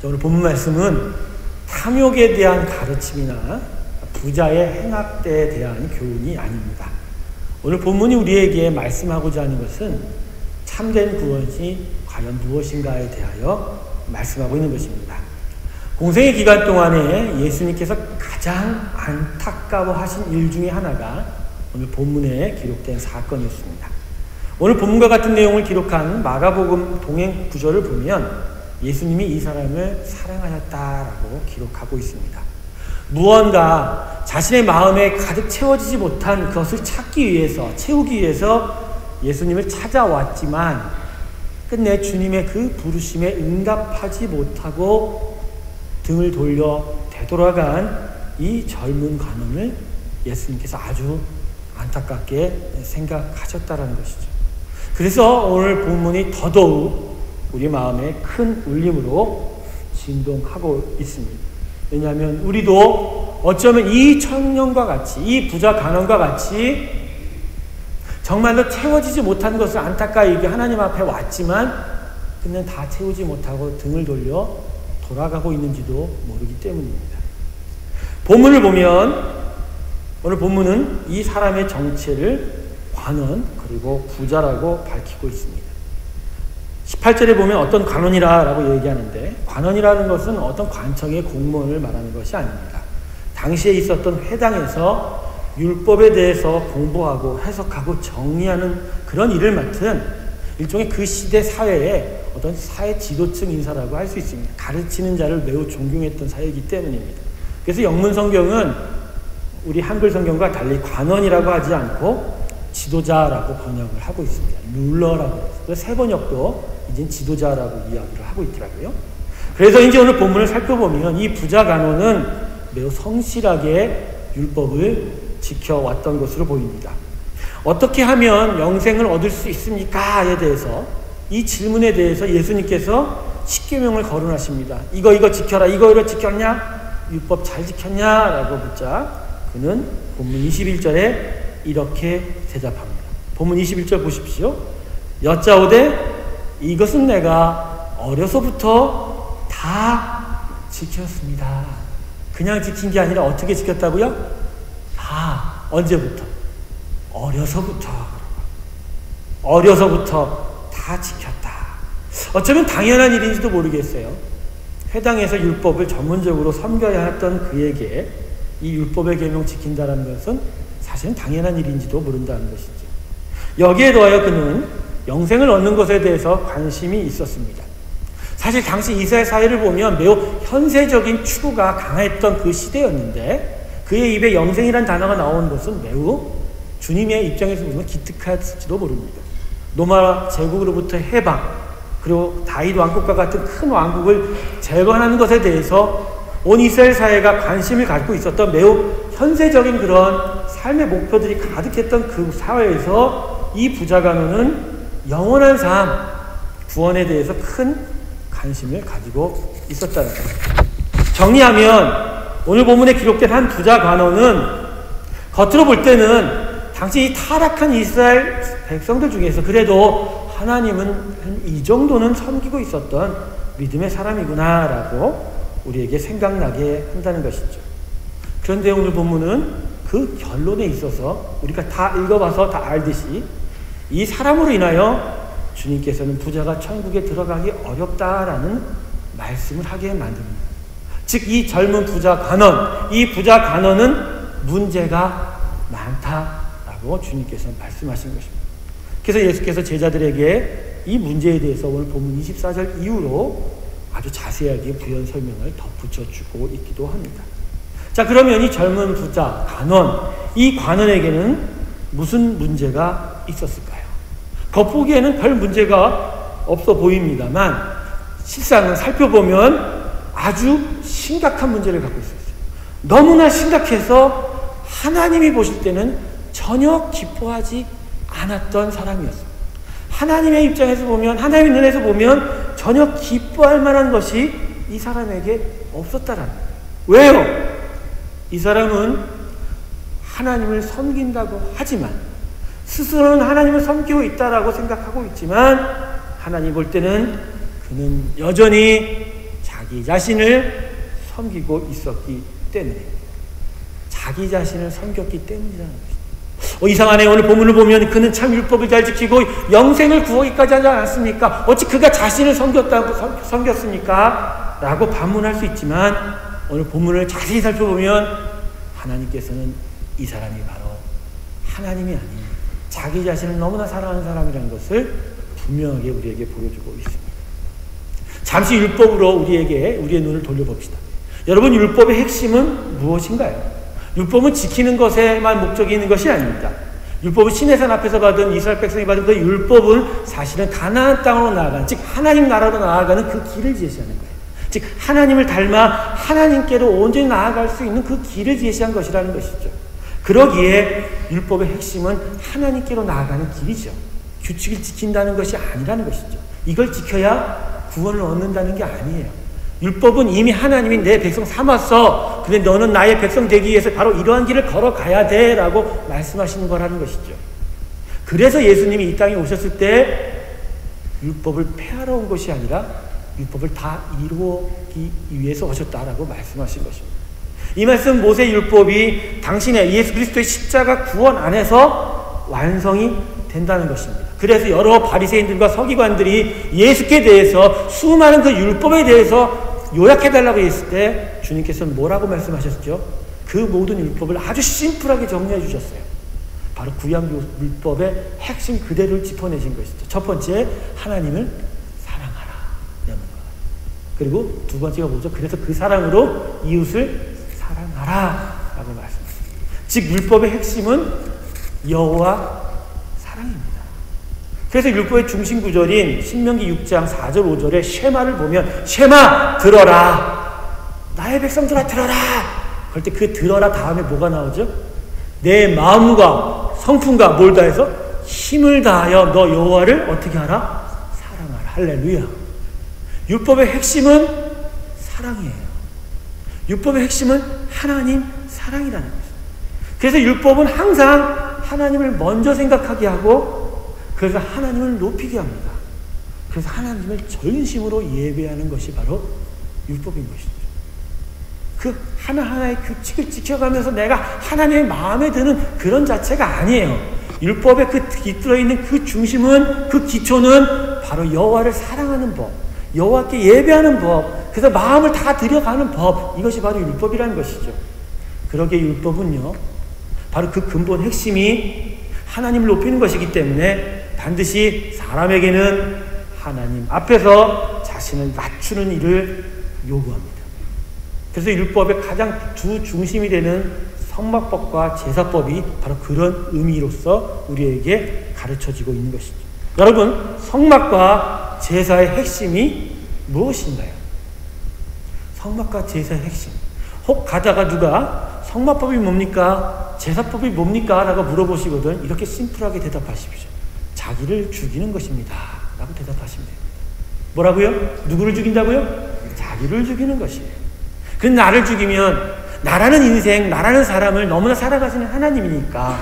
오늘 본문 말씀은 탐욕에 대한 가르침이나 부자의 행악대에 대한 교훈이 아닙니다. 오늘 본문이 우리에게 말씀하고자 하는 것은 참된 구원이 과연 무엇인가에 대하여 말씀하고 있는 것입니다. 공생의 기간 동안에 예수님께서 가장 안타까워하신 일 중에 하나가 오늘 본문에 기록된 사건이었습니다. 오늘 본문과 같은 내용을 기록한 마가복음 동행 구절을 보면 예수님이 이 사람을 사랑하였다라고 기록하고 있습니다. 무언가 자신의 마음에 가득 채워지지 못한 그것을 찾기 위해서, 채우기 위해서 예수님을 찾아왔지만 끝내 주님의 그 부르심에 응답하지 못하고 등을 돌려 되돌아간 이 젊은 관원을 예수님께서 아주 안타깝게 생각하셨다는 것이죠. 그래서 오늘 본문이 더더욱 우리 마음에 큰 울림으로 진동하고 있습니다. 왜냐하면 우리도 어쩌면 이 청년과 같이, 이 부자 간원과 같이 정말로 채워지지 못한 것을 안타까이 하나님 앞에 왔지만 그는 다 채우지 못하고 등을 돌려 돌아가고 있는지도 모르기 때문입니다. 본문을 보면 오늘 본문은 이 사람의 정체를 관원 그리고 부자라고 밝히고 있습니다. 18절에 보면 어떤 관원이라고 얘기하는데 관원이라는 것은 어떤 관청의 공무원을 말하는 것이 아닙니다. 당시에 있었던 회당에서 율법에 대해서 공부하고 해석하고 정리하는 그런 일을 맡은 일종의 그 시대 사회의 어떤 사회 지도층 인사라고 할 수 있습니다. 가르치는 자를 매우 존경했던 사회이기 때문입니다. 그래서 영문 성경은 우리 한글 성경과 달리 관원이라고 하지 않고 지도자라고 번역을 하고 있습니다. 룰러라고 해서 세 번역도 이제 지도자라고 이야기를 하고 있더라고요. 그래서 이제 오늘 본문을 살펴보면 이 부자 간원은 매우 성실하게 율법을 지켜왔던 것으로 보입니다. 어떻게 하면 영생을 얻을 수 있습니까?에 대해서 이 질문에 대해서 예수님께서 십계명을 거론하십니다. 이거 지켜라. 이거 지켰냐? 율법 잘 지켰냐? 라고 묻자 그는 본문 21절에 이렇게 대답합니다. 본문 21절 보십시오. 여짜오되 이것은 내가 어려서부터 다 지켰습니다. 그냥 지킨 게 아니라 어떻게 지켰다고요? 다. 언제부터? 어려서부터 다 지켰다. 어쩌면 당연한 일인지도 모르겠어요. 회당에서 율법을 전문적으로 섬겨야 했던 그에게 이 율법의 계명 지킨다는 것은 사실은 당연한 일인지도 모른다는 것이죠. 여기에 더하여 그는 영생을 얻는 것에 대해서 관심이 있었습니다. 사실 당시 이스라엘 사회를 보면 매우 현세적인 추구가 강했던 그 시대였는데 그의 입에 영생이란 단어가 나온 것은 매우 주님의 입장에서 보면 기특할지도 모릅니다. 로마 제국으로부터 해방 그리고 다윗 왕국과 같은 큰 왕국을 재건하는 것에 대해서 온 이스라엘 사회가 관심을 갖고 있었던 매우 현세적인 그런 삶의 목표들이 가득했던 그 사회에서 이 부자 간원은 영원한 삶, 구원에 대해서 큰 관심을 가지고 있었다는 겁니다. 정리하면 오늘 본문에 기록된 한 부자 간원은 겉으로 볼 때는 당시 이 타락한 이스라엘 백성들 중에서 그래도 하나님은 이 정도는 섬기고 있었던 믿음의 사람이구나 라고 우리에게 생각나게 한다는 것이죠. 그런데 오늘 본문은 그 결론에 있어서 우리가 다 읽어봐서 다 알듯이 이 사람으로 인하여 주님께서는 부자가 천국에 들어가기 어렵다라는 말씀을 하게 만듭니다. 즉 이 젊은 부자 간원, 이 부자 간원은 문제가 많다라고 주님께서 말씀하신 것입니다. 그래서 예수께서 제자들에게 이 문제에 대해서 오늘 본문 24절 이후로 아주 자세하게 부연 설명을 덧붙여주고 있기도 합니다. 자, 그러면 이 젊은 부자 간원, 이 관원에게는 무슨 문제가 있었을까요? 겉보기에는 별 문제가 없어 보입니다만 실상은 살펴보면 아주 심각한 문제를 갖고 있었어요. 너무나 심각해서 하나님이 보실 때는 전혀 기뻐하지 않았던 사람이었어요. 하나님의 입장에서 보면, 하나님의 눈에서 보면 전혀 기뻐할 만한 것이 이 사람에게 없었다라는 거예요. 왜요? 이 사람은 하나님을 섬긴다고 하지만 스스로는 하나님을 섬기고 있다라고 생각하고 있지만 하나님 볼 때는 그는 여전히 자기 자기 자신을 섬기고 있었기 때문에, 자기 자신을 섬겼기 때문이라는 것입니다. 이상하네. 오늘 본문을 보면 그는 참 율법을 잘 지키고 영생을 구하기까지 하지 않았습니까? 어찌 그가 자신을 섬겼습니까? 라고 반문할 수 있지만, 오늘 본문을 자세히 살펴보면 하나님께서는 이 사람이 바로 하나님이 아닌 자기 자신을 너무나 사랑하는 사람이라는 것을 분명하게 우리에게 보여주고 있습니다. 잠시 율법으로 우리의 눈을 돌려봅시다. 여러분, 율법의 핵심은 무엇인가요? 율법은 지키는 것에만 목적이 있는 것이 아닙니다. 율법은 시내산 앞에서 받은 이스라엘 백성이 받은 그 율법은 사실은 가나안 땅으로 나아가는, 즉 하나님 나라로 나아가는 그 길을 제시하는 거예요. 즉 하나님을 닮아 하나님께로 온전히 나아갈 수 있는 그 길을 제시한 것이라는 것이죠. 그러기에 율법의 핵심은 하나님께로 나아가는 길이죠. 규칙을 지킨다는 것이 아니라는 것이죠. 이걸 지켜야 구원을 얻는다는 게 아니에요. 율법은 이미 하나님이 내 백성 삼았어. 근데 너는 나의 백성 되기 위해서 바로 이러한 길을 걸어가야 돼 라고 말씀하시는 거라는 것이죠. 그래서 예수님이 이 땅에 오셨을 때 율법을 폐하러 온 것이 아니라 율법을 다 이루기 위해서 오셨다라고 말씀하신 것입니다. 이 말씀 모세 율법이 당신의 예수 그리스도의 십자가 구원 안에서 완성이 된다는 것입니다. 그래서 여러 바리새인들과 서기관들이 예수께 대해서 수많은 그 율법에 대해서 요약해달라고 했을 때 주님께서는 뭐라고 말씀하셨죠? 그 모든 율법을 아주 심플하게 정리해 주셨어요. 바로 구약 율법의 핵심 그대로를 짚어내신 것이죠. 첫 번째, 하나님을 사랑하라 라는 것. 그리고 두 번째가 뭐죠? 그래서 그 사랑으로 이웃을 사랑하라 라고 말씀하십니다. 즉 율법의 핵심은 여호와 사랑입니다. 그래서 율법의 중심 구절인 신명기 6장 4절 5절의 쉐마를 보면 쉐마 들어라, 나의 백성들아 들어라. 그럴 때 그 들어라 다음에 뭐가 나오죠? 내 마음과 성품과 뭘 다해서 힘을 다하여 너 여호와를 어떻게 하라? 사랑하라. 할렐루야. 율법의 핵심은 사랑이에요. 율법의 핵심은 하나님 사랑이라는 것입니다. 그래서 율법은 항상 하나님을 먼저 생각하게 하고, 그래서 하나님을 높이게 합니다. 그래서 하나님을 전심으로 예배하는 것이 바로 율법인 것이죠. 그 하나하나의 규칙을 지켜가면서 내가 하나님의 마음에 드는 그런 자체가 아니에요. 율법에 들어있는 그 중심은, 그 기초는 바로 여호와를 사랑하는 법, 여호와께 예배하는 법, 그래서 마음을 다 들여가는 법, 이것이 바로 율법이라는 것이죠. 그러기에 율법은요, 바로 그 근본 핵심이 하나님을 높이는 것이기 때문에 반드시 사람에게는 하나님 앞에서 자신을 낮추는 일을 요구합니다. 그래서 율법의 가장 주 중심이 되는 성막법과 제사법이 바로 그런 의미로서 우리에게 가르쳐지고 있는 것이죠. 여러분, 성막과 제사의 핵심이 무엇인가요? 성막과 제사의 핵심. 혹 가다가 누가 성막법이 뭡니까? 제사법이 뭡니까? 라고 물어보시거든. 이렇게 심플하게 대답하십시오. 자기를 죽이는 것입니다 라고 대답하시면 됩니다. 뭐라고요? 누구를 죽인다고요? 자기를 죽이는 것이에요. 그 나를 죽이면 나라는 인생, 나라는 사람을 너무나 사랑하시는 하나님이니까,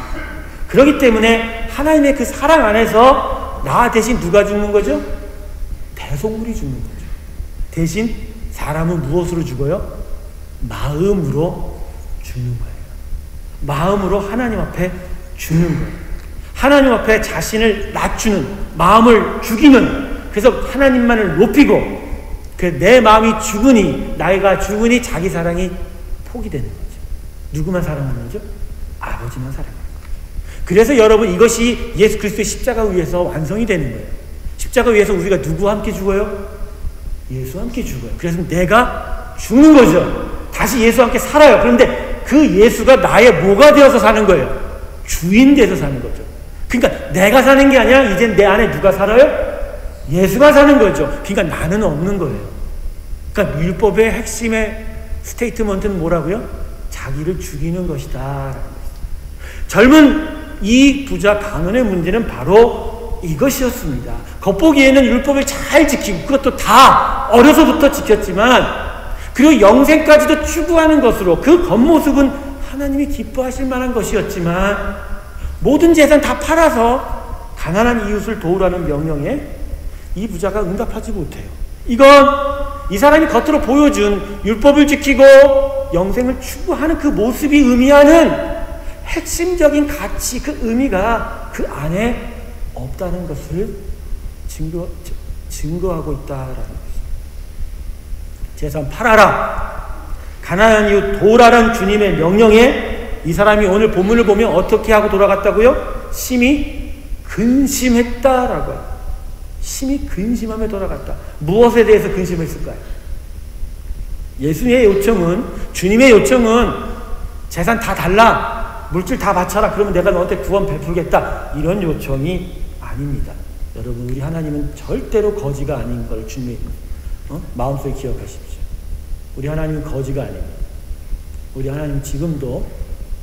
그렇기 때문에 하나님의 그 사랑 안에서 나 대신 누가 죽는 거죠? 대속물이 죽는 거죠. 대신 사람은 무엇으로 죽어요? 마음으로 죽는 거예요. 마음으로 하나님 앞에 죽는 거예요. 하나님 앞에 자신을 낮추는, 마음을 죽이는, 그래서 하나님만을 높이고, 내 마음이 죽으니, 나이가 죽으니 자기 사랑이 포기되는 거죠. 누구만 사랑하는 거죠? 아버지만 사랑하는 거죠. 그래서 여러분, 이것이 예수 그리스도의 십자가 위에서 완성이 되는 거예요. 십자가 위에서 우리가 누구와 함께 죽어요? 예수와 함께 죽어요. 그래서 내가 죽는 거죠. 다시 예수와 함께 살아요. 그런데 그 예수가 나의 뭐가 되어서 사는 거예요? 주인 돼서 사는 거죠. 그러니까 내가 사는 게 아니라 이제 내 안에 누가 살아요? 예수가 사는 거죠. 그러니까 나는 없는 거예요. 그러니까 율법의 핵심의 스테이트먼트는 뭐라고요? 자기를 죽이는 것이다. 젊은 이 부자 가문의 문제는 바로 이것이었습니다. 겉보기에는 율법을 잘 지키고, 그것도 다 어려서부터 지켰지만, 그리고 영생까지도 추구하는 것으로 그 겉모습은 하나님이 기뻐하실 만한 것이었지만, 모든 재산 다 팔아서 가난한 이웃을 도우라는 명령에 이 부자가 응답하지 못해요. 이건 이 사람이 겉으로 보여준 율법을 지키고 영생을 추구하는 그 모습이 의미하는 핵심적인 가치, 그 의미가 그 안에 없다는 것을 증거하고 있다라는 것입니다. 재산 팔아라, 가난한 이웃 도우라는 주님의 명령에 이 사람이 오늘 본문을 보면 어떻게 하고 돌아갔다고요? 심히 근심했다라고요. 심히 근심하며 돌아갔다. 무엇에 대해서 근심했을까요? 예수님의 요청은, 주님의 요청은 재산 다 달라, 물질 다 바쳐라, 그러면 내가 너한테 구원 베풀겠다, 이런 요청이 아닙니다. 여러분, 우리 하나님은 절대로 거지가 아닌 걸 주님의 마음속에 기억하십시오. 우리 하나님은 거지가 아닙니다. 우리 하나님은 지금도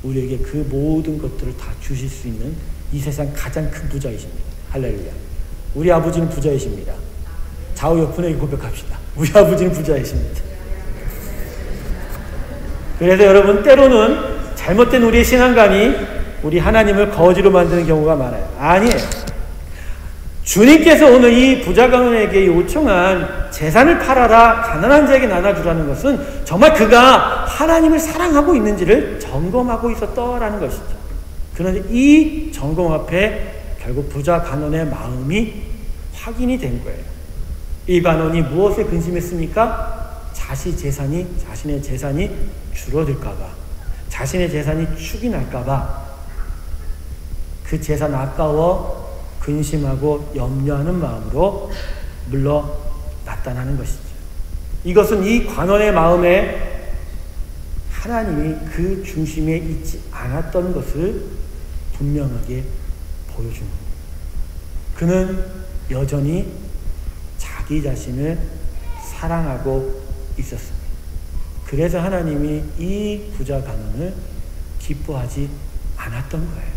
우리에게 그 모든 것들을 다 주실 수 있는 이 세상 가장 큰 부자이십니다. 할렐루야. 우리 아버지는 부자이십니다. 좌우 옆분에게 고백합시다. 우리 아버지는 부자이십니다. 그래서 여러분, 때로는 잘못된 우리의 신앙감이 우리 하나님을 거지로 만드는 경우가 많아요. 아니에요. 주님께서 오늘 이 부자 가문에게 요청한 재산을 팔아라, 가난한 자에게 나눠주라는 것은 정말 그가 하나님을 사랑하고 있는지를 점검하고 있었다라는 것이죠. 그런데 이 점검 앞에 결국 부자 간원의 마음이 확인이 된 거예요. 이 간원이 무엇에 근심했습니까? 자신의 재산이 줄어들까봐, 자신의 재산이 축이 날까봐 그 재산 아까워 근심하고 염려하는 마음으로 물러 나타나는 것이죠. 이것은 이 관원의 마음에 하나님이 그 중심에 있지 않았던 것을 분명하게 보여준 겁니다. 그는 여전히 자기 자신을 사랑하고 있었습니다. 그래서 하나님이 이 부자 간원을 기뻐하지 않았던 거예요.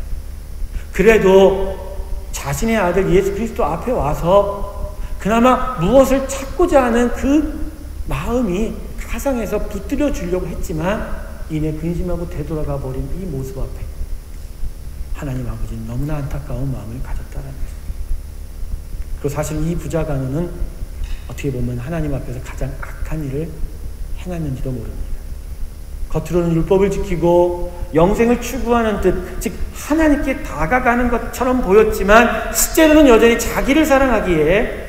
그래도 자신의 아들 예수 그리스도 앞에 와서 그나마 무엇을 찾고자 하는 그 마음이 가상에서 붙들어 주려고 했지만 이내 근심하고 되돌아가 버린 이 모습 앞에 하나님 아버지는 너무나 안타까운 마음을 가졌다는 것입니다. 그리고 사실 이 부자 간원은 어떻게 보면 하나님 앞에서 가장 악한 일을 행했는지도 모릅니다. 겉으로는 율법을 지키고 영생을 추구하는 듯, 즉 하나님께 다가가는 것처럼 보였지만 실제로는 여전히 자기를 사랑하기에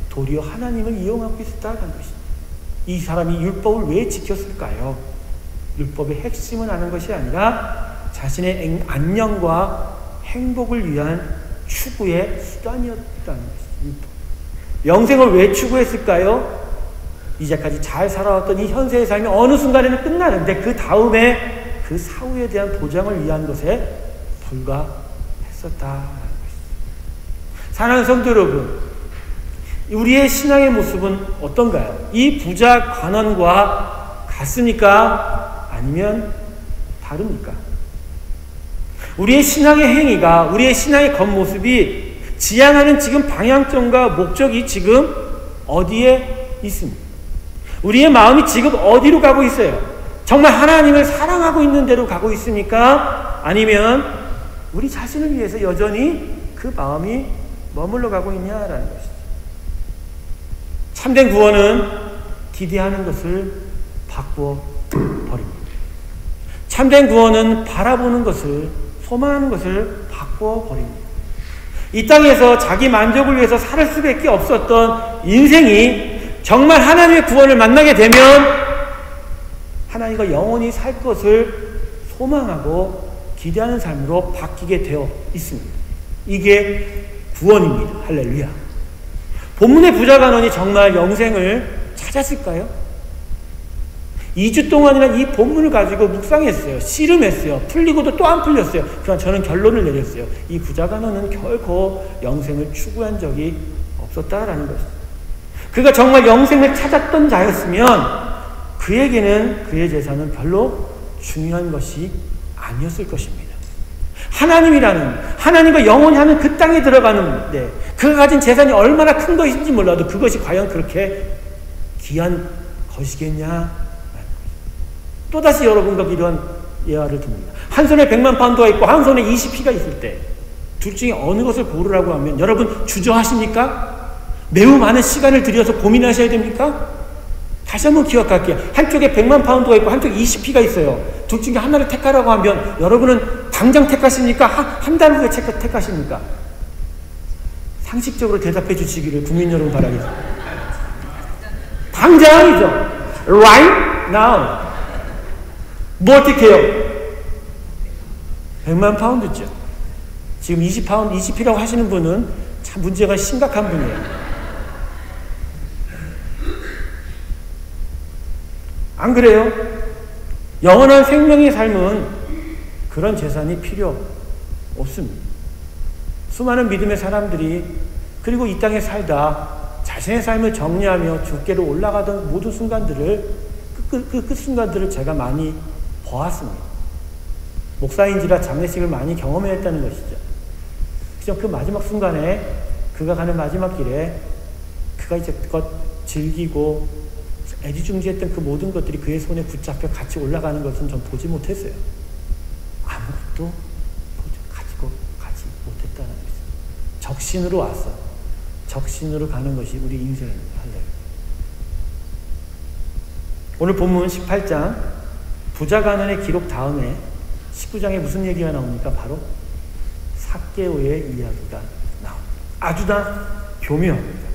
도리어 하나님을 이용하고 있었다는 것입니다. 이 사람이 율법을 왜 지켰을까요? 율법의 핵심은 아는 것이 아니라 자신의 안녕과 행복을 위한 추구의 수단이었다는 것입니다. 영생을 왜 추구했을까요? 이제까지 잘 살아왔던 이 현세의 삶이 어느 순간에는 끝나는데 그 다음에 그 사후에 대한 보장을 위한 것에 불과했었다라는 것입니다. 사랑하는 성도 여러분, 우리의 신앙의 모습은 어떤가요? 이 부자 관원과 같습니까? 아니면 다릅니까? 우리의 신앙의 행위가, 우리의 신앙의 겉모습이 지향하는 지금 방향점과 목적이 지금 어디에 있습니까? 우리의 마음이 지금 어디로 가고 있어요? 정말 하나님을 사랑하고 있는 대로 가고 있습니까? 아니면 우리 자신을 위해서 여전히 그 마음이 머물러 가고 있냐라는 것이죠. 참된 구원은 기대하는 것을 바꾸어 버립니다. 참된 구원은 바라보는 것을, 소망하는 것을 바꾸어 버립니다. 이 땅에서 자기 만족을 위해서 살 수밖에 없었던 인생이 정말 하나님의 구원을 만나게 되면 하나님과 영원히 살 것을 소망하고 기대하는 삶으로 바뀌게 되어 있습니다. 이게 구원입니다. 할렐루야. 본문의 부자 간원이 정말 영생을 찾았을까요? 2주 동안이나 이 본문을 가지고 묵상했어요. 씨름했어요. 풀리고도 또 안 풀렸어요. 그러나 저는 결론을 내렸어요. 이 부자 간원은 결코 영생을 추구한 적이 없었다라는 것입니다. 그가 정말 영생을 찾았던 자였으면 그에게는 그의 재산은 별로 중요한 것이 아니었을 것입니다. 하나님이라는, 하나님과 영원히 하는 그 땅에 들어가는데 그가 가진 재산이 얼마나 큰 것인지 몰라도 그것이 과연 그렇게 귀한 것이겠냐? 또다시 여러분과 이런 예화를 듭니다. 한 손에 100만 파운드가 있고 한 손에 20피가 있을 때 둘 중에 어느 것을 고르라고 하면 여러분 주저하십니까? 매우 많은 시간을 들여서 고민하셔야 됩니까? 다시 한번 기억할게요. 한쪽에 100만 파운드가 있고 한쪽에 20P가 있어요. 둘 중에 하나를 택하라고 하면 여러분은 당장 택하십니까? 한 달 후에 택하십니까? 상식적으로 대답해 주시기를 국민 여러분 바라겠습니다. 당장이죠. Right now. 뭐 택해요? 100만 파운드죠. 지금 20P라고 하시는 분은 참 문제가 심각한 분이에요. 안 그래요? 영원한 생명의 삶은 그런 재산이 필요 없습니다. 수많은 믿음의 사람들이 그리고 이 땅에 살다 자신의 삶을 정리하며 주께로 올라가던 모든 순간들을 그 순간들을 제가 많이 보았습니다. 목사인지라 장례식을 많이 경험했다는 것이죠. 그죠? 그 마지막 순간에 그가 가는 마지막 길에 그가 이제 그것 즐기고 애지중지했던 그 모든 것들이 그의 손에 붙잡혀 같이 올라가는 것은 전 보지 못했어요. 아무것도 가지고 가지 못했다는 것이죠. 적신으로 왔어. 적신으로 가는 것이 우리 인생입니다. 오늘 본문 18장 부자 가난의 기록 다음에 19장에 무슨 얘기가 나옵니까? 바로 삭개오의 이야기가 나옵니다. 아주 다 교묘합니다.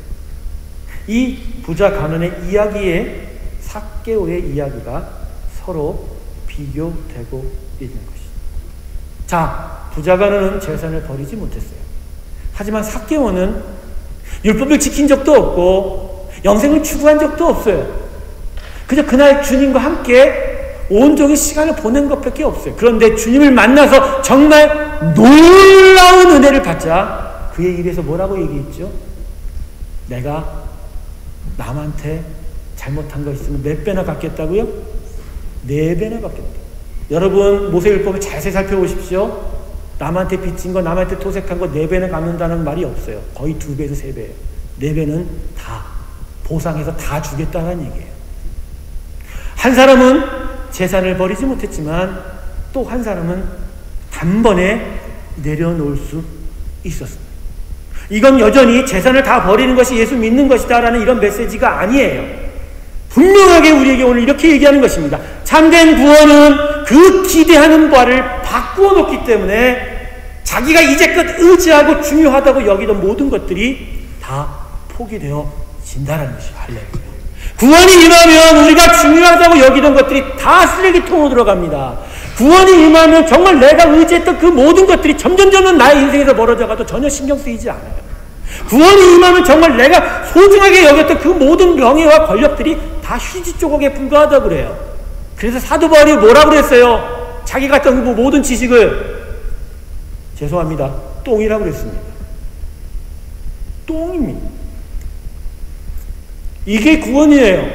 이 부자 가난의 이야기에 삭개오의 이야기가 서로 비교되고 있는 것이죠. 자, 부자 가난은 재산을 버리지 못했어요. 하지만 삭개오는 율법을 지킨 적도 없고 영생을 추구한 적도 없어요. 그저 그날 주님과 함께 온종일 시간을 보낸 것밖에 없어요. 그런데 주님을 만나서 정말 놀라운 은혜를 받자 그의 입에서 뭐라고 얘기했죠? 내가 남한테 잘못한 거 있으면 몇 배나 갚겠다고요? 4배나 갚겠다. 여러분 모세율법을 자세히 살펴보십시오. 남한테 빚진 거, 남한테 토색한 거 4배나 갚는다는 말이 없어요. 거의 2배에서 3배예요. 4배는 다 보상해서 다 주겠다는 얘기예요. 한 사람은 재산을 버리지 못했지만 또 한 사람은 단번에 내려놓을 수 있었습니다. 이건 여전히 재산을 다 버리는 것이 예수 믿는 것이다 라는 이런 메시지가 아니에요. 분명하게 우리에게 오늘 이렇게 얘기하는 것입니다. 참된 구원은 그 기대하는 바를 바꾸어 놓기 때문에 자기가 이제껏 의지하고 중요하다고 여기던 모든 것들이 다 포기되어진다는 것이에요. 할렐루야. 구원이 임하면 우리가 중요하다고 여기던 것들이 다 쓰레기통으로 들어갑니다. 구원이 임하면 정말 내가 의지했던 그 모든 것들이 점점 나의 인생에서 멀어져가도 전혀 신경 쓰이지 않아요. 구원이 임하면 정말 내가 소중하게 여겼던 그 모든 명예와 권력들이 다 휴지 조각에 불과하다고 그래요. 그래서 사도 바울이 뭐라고 그랬어요? 자기 같은 그 모든 지식을 죄송합니다. 똥이라고 그랬습니다. 똥입니다. 이게 구원이에요.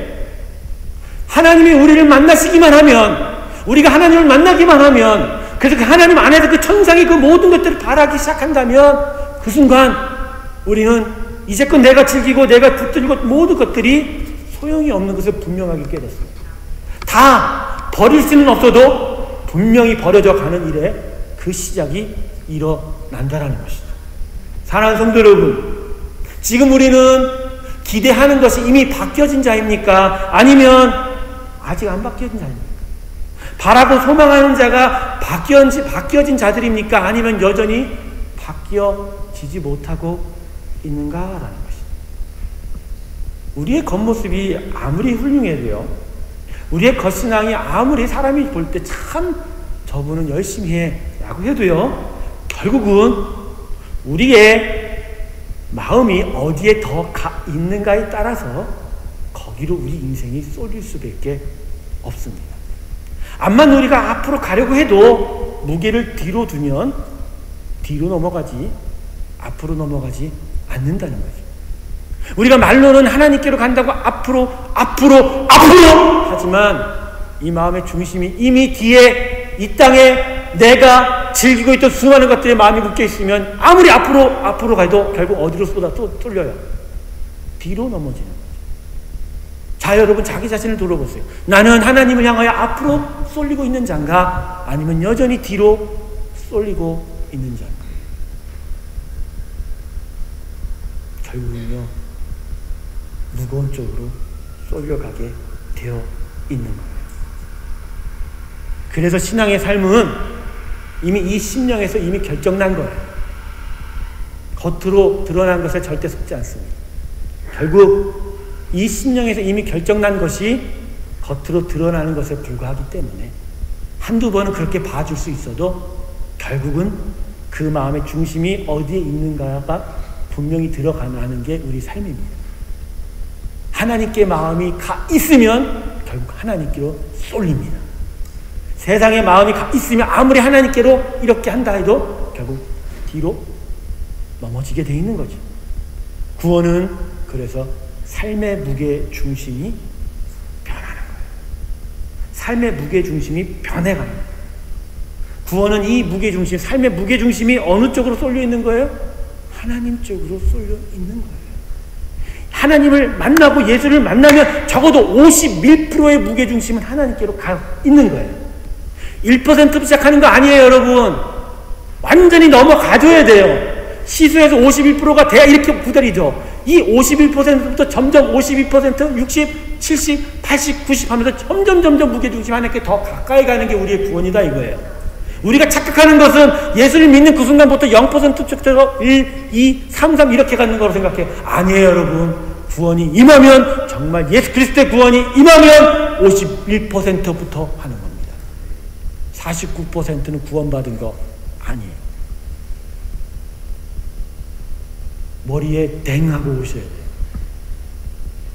하나님이 우리를 만나시기만 하면, 우리가 하나님을 만나기만 하면, 그래서 그 하나님 안에서 그 천상의 그 모든 것들을 바라기 시작한다면 그 순간 우리는 이제껏 내가 즐기고 내가 붙들고 모든 것들이 소용이 없는 것을 분명하게 깨닫습니다. 다 버릴 수는 없어도 분명히 버려져 가는 일에 그 시작이 일어난다라는 것이죠. 사랑하는 성도 여러분, 지금 우리는 기대하는 것이 이미 바뀌어진 자입니까? 아니면 아직 안 바뀌어진 자입니까? 바라고 소망하는 자가 바뀌어진 자들입니까? 아니면 여전히 바뀌어지지 못하고 있는가라는 것입니다. 우리의 겉모습이 아무리 훌륭해도요, 우리의 겉신앙이 아무리 사람이 볼 때 참 저분은 열심히 해 라고 해도요, 결국은 우리의 마음이 어디에 더 있는가에 따라서 거기로 우리 인생이 쏠릴 수밖에 없습니다. 암만 우리가 앞으로 가려고 해도 무게를 뒤로 두면 뒤로 넘어가지 앞으로 넘어가지 않는다는 거죠. 우리가 말로는 하나님께로 간다고 앞으로 하지만 이 마음의 중심이 이미 뒤에 이 땅에 내가 즐기고 있던 수많은 것들에 마음이 묶여 있으면 아무리 앞으로 가도 결국 어디로 쏠려요? 뒤로 넘어지는 거죠. 자, 여러분 자기 자신을 돌아보세요. 나는 하나님을 향하여 앞으로 쏠리고 있는 자인가? 아니면 여전히 뒤로 쏠리고 있는 자인가? 결국은요, 무거운 쪽으로 쏠려가게 되어 있는 거예요. 그래서 신앙의 삶은 이미 이 심령에서 이미 결정난 거예요. 겉으로 드러난 것에 절대 속지 않습니다. 결국 이 심령에서 이미 결정난 것이 겉으로 드러나는 것에 불과하기 때문에 한두 번은 그렇게 봐줄 수 있어도 결국은 그 마음의 중심이 어디에 있는가가 분명히 들어가는 게 우리 삶입니다. 하나님께 마음이 가 있으면 결국 하나님께로 쏠립니다. 세상에 마음이 가 있으면 아무리 하나님께로 이렇게 한다 해도 결국 뒤로 넘어지게 돼 있는 거죠. 구원은 그래서 삶의 무게 중심이 변하는 거예요. 삶의 무게 중심이 변해가는 거예요. 구원은 이 무게 중심, 삶의 무게 중심이 어느 쪽으로 쏠려 있는 거예요? 하나님 쪽으로 쏠려 있는 거예요. 하나님을 만나고 예수를 만나면 적어도 51%의 무게 중심은 하나님께로 가 있는 거예요. 1%로 시작하는 거 아니에요, 여러분. 완전히 넘어가줘야 돼요. 시수에서 51%가 돼야 이렇게 구달이죠. 이 51%부터 점점 52%, 60, 70, 80, 90 하면서 점점 무게중심 하나님께 더 가까이 가는 게 우리의 구원이다 이거예요. 우리가 착각하는 것은 예수를 믿는 그 순간부터 0% 쪽에서 1, 2, 3, 3 이렇게 가는 거라고 생각해요. 아니에요, 여러분. 구원이 임하면, 정말 예수 그리스도의 구원이 임하면 51%부터 하는 겁니다. 49%는 구원받은 거 아니에요. 머리에 땡 하고 오셔야 돼요.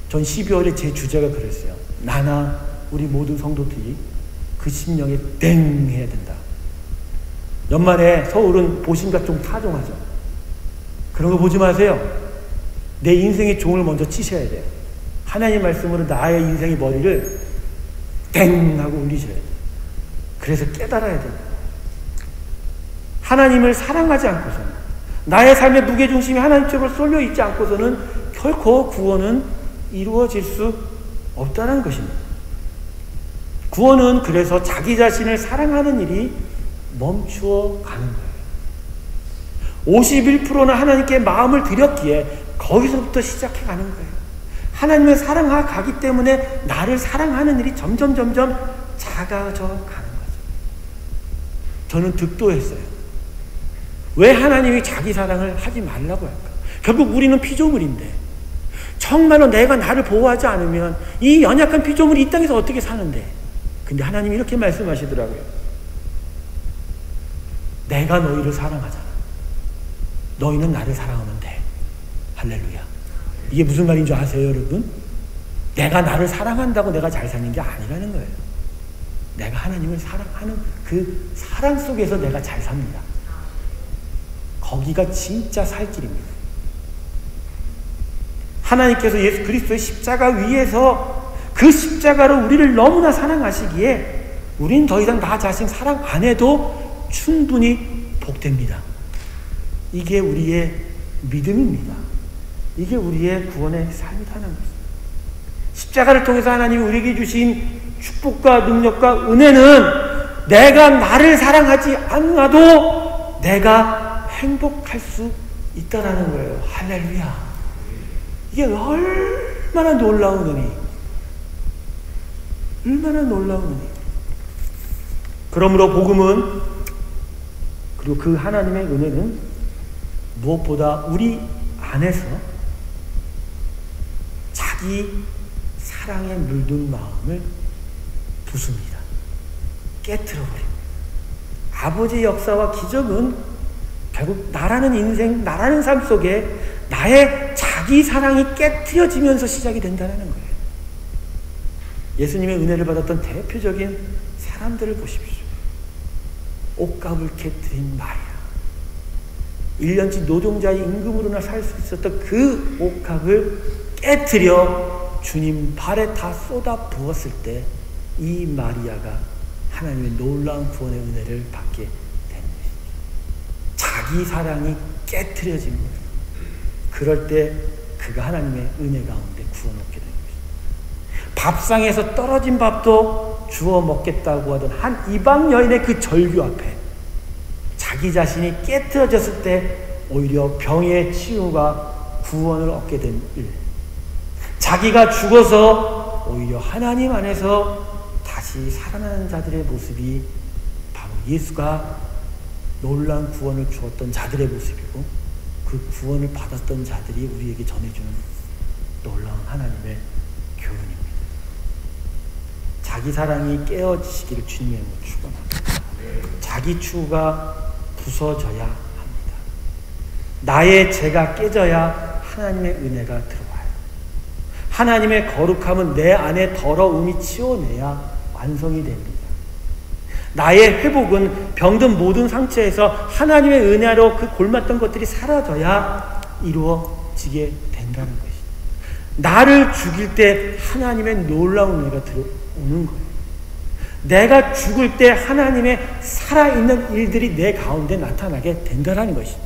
전 12월에 제 주제가 그랬어요. 나나 우리 모든 성도들이 그 심령에 땡 해야 된다. 연말에 서울은 보신과 좀 타종하죠. 그런 거 보지 마세요. 내 인생의 종을 먼저 치셔야 돼요. 하나님 말씀으로 나의 인생의 머리를 땡 하고 울리셔야 돼요. 그래서 깨달아야 돼요. 하나님을 사랑하지 않고서는, 나의 삶의 무게중심이 하나님 쪽으로 쏠려 있지 않고서는 결코 구원은 이루어질 수 없다는 것입니다. 구원은 그래서 자기 자신을 사랑하는 일이 멈추어 가는 거예요. 51%는 하나님께 마음을 드렸기에 거기서부터 시작해 가는 거예요. 하나님을 사랑하고 가기 때문에 나를 사랑하는 일이 점점 작아져 가는 거죠. 저는 득도했어요. 왜 하나님이 자기 사랑을 하지 말라고 할까? 결국 우리는 피조물인데 정말로 내가 나를 보호하지 않으면 이 연약한 피조물이 이 땅에서 어떻게 사는데? 근데 하나님이 이렇게 말씀하시더라고요. 내가 너희를 사랑하잖아. 너희는 나를 사랑하면 돼. 할렐루야. 이게 무슨 말인 줄 아세요, 여러분? 내가 나를 사랑한다고 내가 잘 사는 게 아니라는 거예요. 내가 하나님을 사랑하는 그 사랑 속에서 내가 잘 삽니다. 거기가 진짜 살 길입니다. 하나님께서 예수 그리스도의 십자가 위에서 그 십자가로 우리를 너무나 사랑하시기에 우린 더 이상 나 자신 사랑 안 해도 충분히 복됩니다. 이게 우리의 믿음입니다. 이게 우리의 구원의 삶이라는 것입니다. 십자가를 통해서 하나님이 우리에게 주신 축복과 능력과 은혜는 내가 나를 사랑하지 않아도 내가 행복할 수 있다라는 거예요. 할렐루야. 이게 얼마나 놀라운 은혜, 얼마나 놀라운 은혜. 그러므로 복음은, 그리고 그 하나님의 은혜는 무엇보다 우리 안에서 자기 사랑에 물든 마음을 부숩니다. 깨트려버립니다. 아버지의 역사와 기적은 결국 나라는 인생, 나라는 삶 속에 나의 자기 사랑이 깨트려지면서 시작이 된다는 거예요. 예수님의 은혜를 받았던 대표적인 사람들을 보십시오. 옷값을 깨트린 마리아. 1년치 노동자의 임금으로나 살 수 있었던 그 옷값을 깨트려 주님 발에 다 쏟아 부었을 때 이 마리아가 하나님의 놀라운 구원의 은혜를 받게 된 것입니다. 자기 사랑이 깨트려진 거예요. 그럴 때 그가 하나님의 은혜 가운데 구워 먹게 된 것입니다. 밥상에서 떨어진 밥도 주워 먹겠다고 하던 한 이방 여인의 그 절규 앞에 자기 자신이 깨트려졌을 때 오히려 병의 치유가 구원을 얻게 된 일, 자기가 죽어서 오히려 하나님 안에서 다시 살아나는 자들의 모습이 바로 예수가 놀라운 구원을 주었던 자들의 모습이고, 그 구원을 받았던 자들이 우리에게 전해주는 놀라운 하나님의 교훈입니다. 자기 사랑이 깨어지시기를 주님의 이름으로 축원합니다. 자기 추구가 부서져야 합니다. 나의 죄가 깨져야 하나님의 은혜가 들어와요. 하나님의 거룩함은 내 안에 더러움이 치워내야 완성이 됩니다. 나의 회복은 병든 모든 상처에서 하나님의 은혜로 그 골맞던 것들이 사라져야 이루어지게 된다는 것입니다. 나를 죽일 때 하나님의 놀라운 은혜가 들어오는 거예요. 내가 죽을 때 하나님의 살아있는 일들이 내 가운데 나타나게 된다는 것이죠.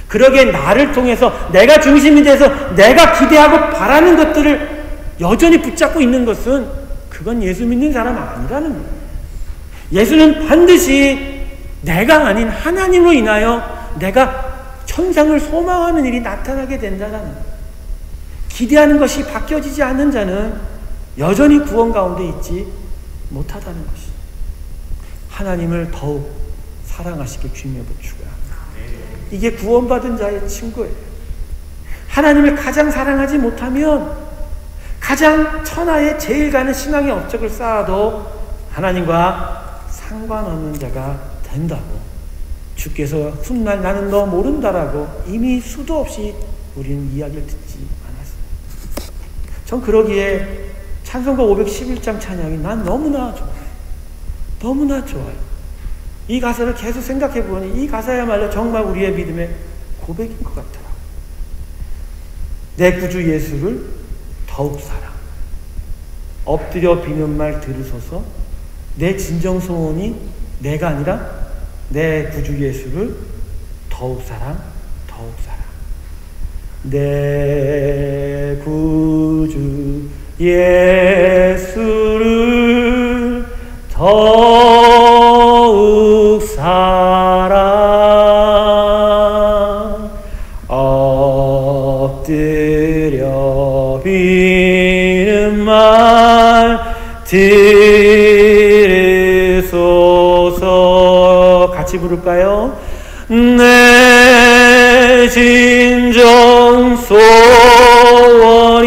그러기에 나를 통해서 내가 중심이 돼서 내가 기대하고 바라는 것들을 여전히 붙잡고 있는 것은 그건 예수 믿는 사람 아니라는 거예요. 예수는 반드시 내가 아닌 하나님으로 인하여 내가 천상을 소망하는 일이 나타나게 된다는 거예요. 기대하는 것이 바뀌어지지 않는 자는 여전히 구원 가운데 있지 못하다는 것이죠. 하나님을 더욱 사랑하시길 주님의 축원합니다. 이게 구원받은 자의 친구예요. 하나님을 가장 사랑하지 못하면 가장 천하에 제일 가는 신앙의 업적을 쌓아도 하나님과 상관없는 자가 된다고, 주께서 훗날 나는 너 모른다라고 이미 수도 없이 우리는 이야기를 듣지 않았습니다. 전 그러기에 찬송가 511장 찬양이 난 너무나 좋아요. 너무나 좋아요. 이 가사를 계속 생각해 보니 이 가사야말로 정말 우리의 믿음의 고백인 것 같더라고요. 내 구주 예수를 더욱 사랑, 엎드려 비는 말 들으소서. 내 진정 소원이 내가 아니라 내 구주 예수를 더욱 사랑, 더욱 사랑. 내 구주 예수를 더욱 사랑, 엎드려 비는 말 들으소서. 같이 부를까요? 내 진정 소원이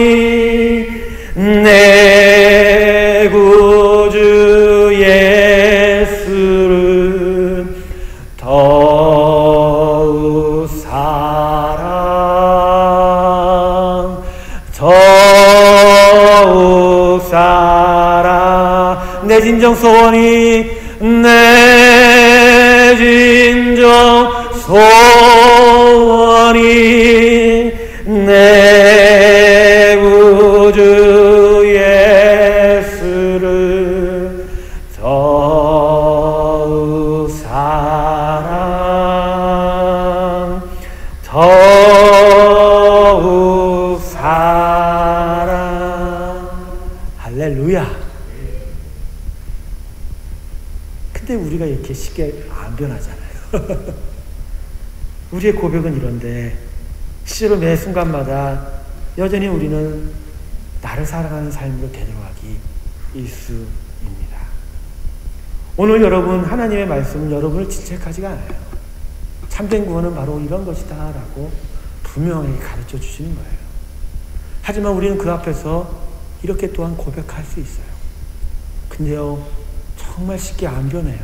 내 구주 예수를 더욱 사랑, 더욱 사랑. 내 진정 소원이 내 진정 소원이 내 구주 예수를 더욱 사랑, 더욱 사랑. 할렐루야. 근데 우리가 이렇게 쉽게 안 변하잖아요. 우리의 고백은 이런데 실제로 매 순간마다 여전히 우리는 나를 사랑하는 삶으로 되돌아가기 일수입니다. 오늘 여러분 하나님의 말씀은 여러분을 질책하지가 않아요. 참된 구원은 바로 이런 것이다 라고 분명히 가르쳐 주시는 거예요. 하지만 우리는 그 앞에서 이렇게 또한 고백할 수 있어요. 근데요, 정말 쉽게 안 변해요.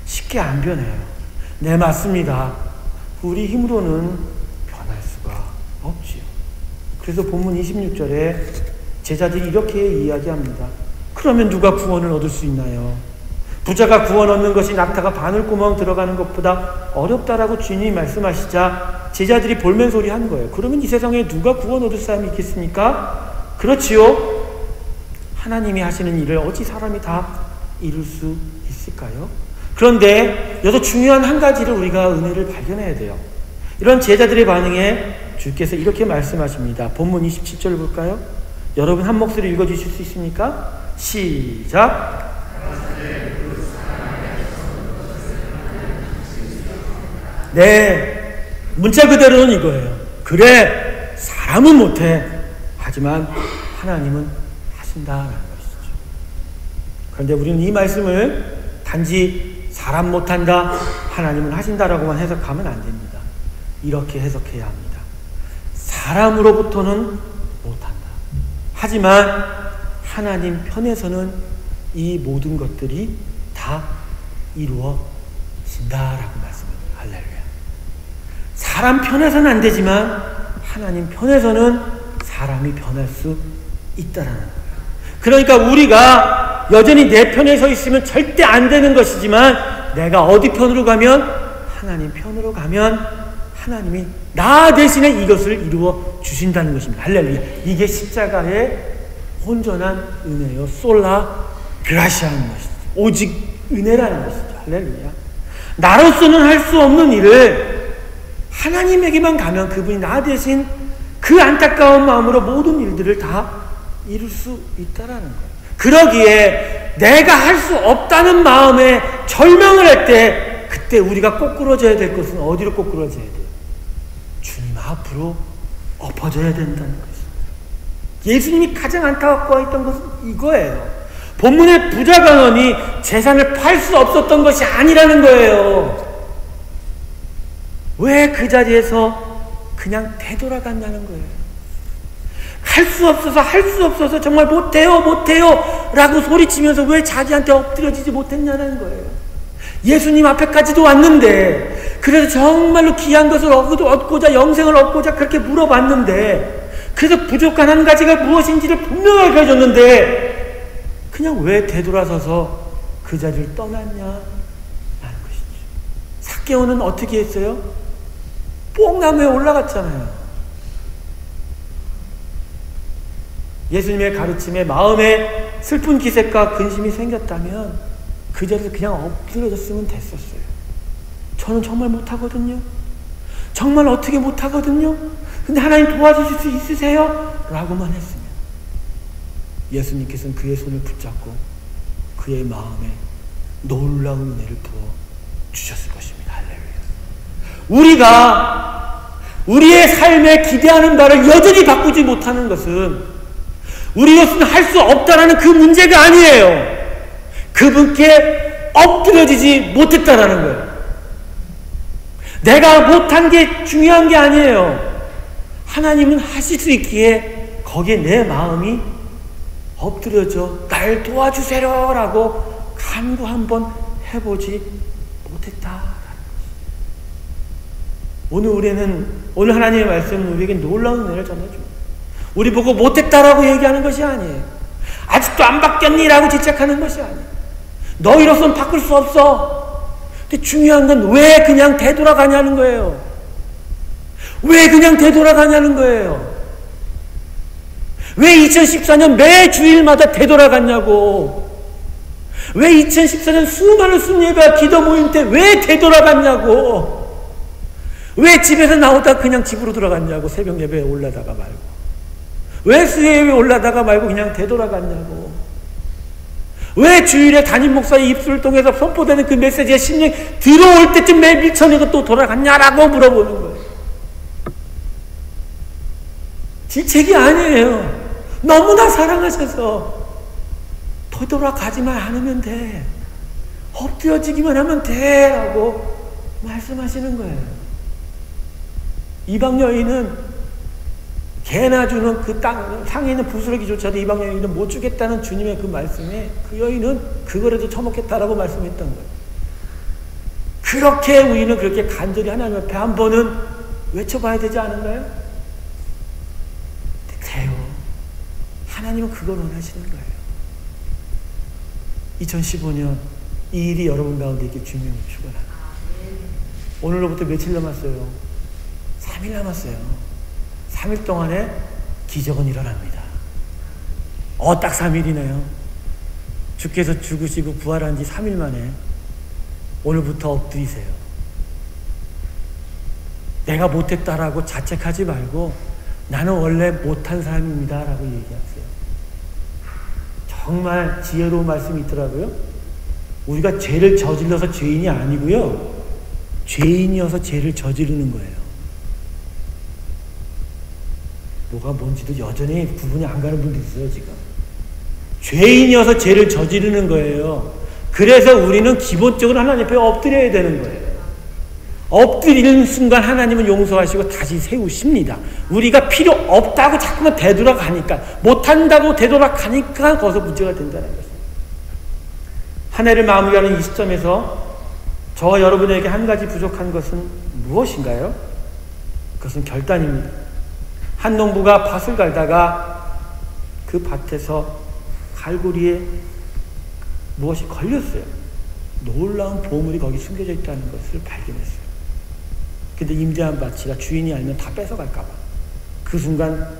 쉽게 안 변해요. 네, 맞습니다. 우리 힘으로는 변할 수가 없지요. 그래서 본문 26절에 제자들이 이렇게 이야기합니다. 그러면 누가 구원을 얻을 수 있나요? 부자가 구원 얻는 것이 낙타가 바늘구멍 들어가는 것보다 어렵다라고 주님이 말씀하시자 제자들이 볼멘소리 한 거예요. 그러면 이 세상에 누가 구원 얻을 사람이 있겠습니까? 그렇지요. 하나님이 하시는 일을 어찌 사람이 다 이룰 수 있을까요? 그런데 여기서 중요한 한 가지를 우리가 은혜를 발견해야 돼요. 이런 제자들의 반응에 주께서 이렇게 말씀하십니다. 본문 27절 볼까요? 여러분 한 목소리 읽어주실 수 있습니까? 시작. 네, 문자 그대로는 이거예요. 그래, 사람은 못해. 하지만 하나님은 하실 하신다라는 것이죠. 그런데 우리는 이 말씀을 단지 사람 못한다, 하나님은 하신다라고만 해석하면 안 됩니다. 이렇게 해석해야 합니다. 사람으로부터는 못한다. 하지만 하나님 편에서는 이 모든 것들이 다 이루어진다라고 말씀합니다. 할렐루야. 사람 편에서는 안 되지만 하나님 편에서는 사람이 변할 수 있다라는 거예요. 그러니까 우리가 여전히 내 편에 서 있으면 절대 안 되는 것이지만 내가 어디 편으로 가면, 하나님 편으로 가면 하나님이 나 대신에 이것을 이루어 주신다는 것입니다. 할렐루야. 이게 십자가의 온전한 은혜요. 솔라 그라시아는 것이죠. 오직 은혜라는 것이죠. 할렐루야. 나로서는 할 수 없는 일을 하나님에게만 가면 그분이 나 대신 그 안타까운 마음으로 모든 일들을 다 이룰 수 있다라는 거예요. 그러기에 내가 할 수 없다는 마음에 절망을 할 때, 그때 우리가 꼬꾸러져야 될 것은 어디로 꼬꾸러져야 돼요? 주님 앞으로 엎어져야 된다는 것입니다. 예수님이 가장 안타까워했던 것은 이거예요. 본문의 부자 간원이 재산을 팔 수 없었던 것이 아니라는 거예요. 왜 그 자리에서 그냥 되돌아간다는 거예요. 할 수 없어서 정말 못해요 라고 소리치면서 왜 자기한테 엎드려지지 못했냐는 거예요. 예수님 앞에까지도 왔는데, 그래서 정말로 귀한 것을 얻고자, 영생을 얻고자 그렇게 물어봤는데, 그래서 부족한 한 가지가 무엇인지를 분명하게 해줬는데 그냥 왜 되돌아서서 그 자리를 떠났냐 라는 것이죠. 삭개오는 어떻게 했어요? 뽕나무에 올라갔잖아요. 예수님의 가르침에 마음에 슬픈 기색과 근심이 생겼다면 그 자리에서 그냥 엎드려졌으면 됐었어요. 저는 정말 못하거든요. 정말 어떻게 못하거든요. 근데 하나님 도와주실 수 있으세요? 라고만 했으면 예수님께서는 그의 손을 붙잡고 그의 마음에 놀라운 은혜를 부어 주셨을 것입니다. 할렐루야. 우리가 우리의 삶에 기대하는 바를 여전히 바꾸지 못하는 것은 우리로서는 할 수 없다라는 그 문제가 아니에요. 그분께 엎드려지지 못했다라는 거예요. 내가 못한 게 중요한 게 아니에요. 하나님은 하실 수 있기에 거기에 내 마음이 엎드려져 날 도와주세요라고 간구 한번 해보지 못했다라는 것이죠. 오늘 하나님의 말씀은 우리에게 놀라운 은혜를 전해줍니다. 우리 보고 못했다라고 얘기하는 것이 아니에요. 아직도 안 바뀌었니? 라고 질책하는 것이 아니에요. 너희로서는 바꿀 수 없어. 근데 중요한 건 왜 그냥 되돌아가냐는 거예요. 왜 그냥 되돌아가냐는 거예요. 왜 2014년 매 주일마다 되돌아갔냐고. 왜 2014년 수많은 순예배와 기도 모임 때 왜 되돌아갔냐고. 왜 집에서 나오다 그냥 집으로 들어갔냐고. 새벽 예배에 올라다가 말고. 왜 수요예배 올라다가 말고 그냥 되돌아갔냐고. 왜 주일에 담임 목사의 입술을 통해서 선포되는 그 메시지의 심령이 들어올 때쯤 매 밀쳐내고 또 돌아갔냐라고 물어보는 거예요. 질책이 아니에요. 너무나 사랑하셔서 되돌아가지만 않으면 돼. 엎드려지기만 하면 돼. 라고 말씀하시는 거예요. 이방 여인은 개나 주는 그 땅, 상에 있는 부스러기조차도 이방 여인은 못 주겠다는 주님의 그 말씀에 그 여인은 그거라도 처먹겠다라고 말씀했던 거예요. 그렇게 우리는 그렇게 간절히 하나님 앞에 한 번은 외쳐봐야 되지 않은가요? 돼요. 하나님은 그걸 원하시는 거예요. 2015년 이 일이 여러분 가운데 있게 주님을 축원합니다. 오늘로부터 며칠 남았어요? 3일 남았어요. 3일 동안에 기적은 일어납니다. 딱 3일이네요. 주께서 죽으시고 부활한 지 3일 만에 오늘부터 엎드리세요. 내가 못했다라고 자책하지 말고 나는 원래 못한 사람입니다 라고 얘기하세요. 정말 지혜로운 말씀이 있더라고요. 우리가 죄를 저질러서 죄인이 아니고요, 죄인이어서 죄를 저지르는 거예요. 뭐가 뭔지도 여전히 구분이 안 가는 분도 있어요. 지금 죄인이어서 죄를 저지르는 거예요. 그래서 우리는 기본적으로 하나님 앞에 엎드려야 되는 거예요. 엎드리는 순간 하나님은 용서하시고 다시 세우십니다. 우리가 필요 없다고 자꾸만 되돌아가니까, 못한다고 되돌아가니까 거기서 문제가 된다는 것입니다. 한 해를 마무리하는 이 시점에서 저와 여러분에게 한 가지 부족한 것은 무엇인가요? 그것은 결단입니다. 한 농부가 밭을 갈다가 그 밭에서 갈고리에 무엇이 걸렸어요. 놀라운 보물이 거기 숨겨져 있다는 것을 발견했어요. 근데 임대한 밭이라 주인이 알면 다 뺏어갈까봐 그 순간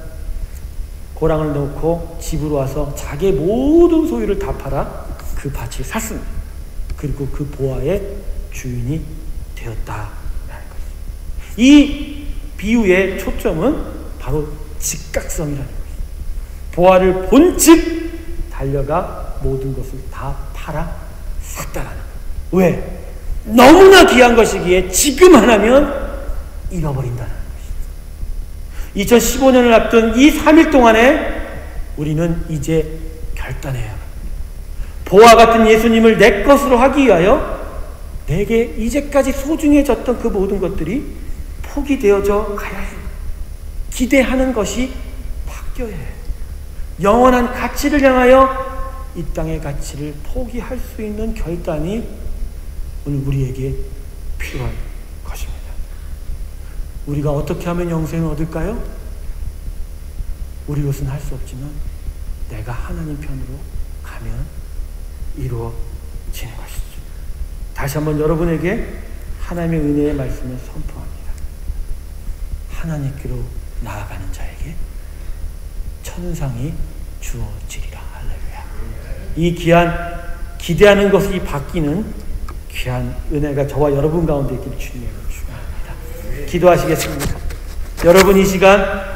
고랑을 놓고 집으로 와서 자기의 모든 소유를 다 팔아 그 밭을 샀습니다. 그리고 그 보화의 주인이 되었다라는 것입니다. 이 비유의 초점은 바로 즉각성이라는 것입니다. 보화를 본즉 달려가 모든 것을 다 팔아 샀다라는 거예요. 왜? 너무나 귀한 것이기에 지금 안 하면 잃어버린다는 것입니다. 2015년을 앞둔 이 3일 동안에 우리는 이제 결단해야 합니다. 보화 같은 예수님을 내 것으로 하기 위하여 내게 이제까지 소중해졌던 그 모든 것들이 포기되어져 가야 해요. 기대하는 것이 바뀌어야 해요. 영원한 가치를 향하여 이 땅의 가치를 포기할 수 있는 결단이 오늘 우리에게 필요한 것입니다. 우리가 어떻게 하면 영생을 얻을까요? 우리로서는 할 수 없지만 내가 하나님 편으로 가면 이루어지는 것이죠. 다시 한번 여러분에게 하나님의 은혜의 말씀을 선포합니다. 하나님께로 나아가는 자에게 천상이 주어지리라. 할렐루야. 이 귀한 기대하는 것이 바뀌는 귀한 은혜가 저와 여러분 가운데 있기를 주님의 이름으로 축원합니다. 기도하시겠습니다. 여러분 이 시간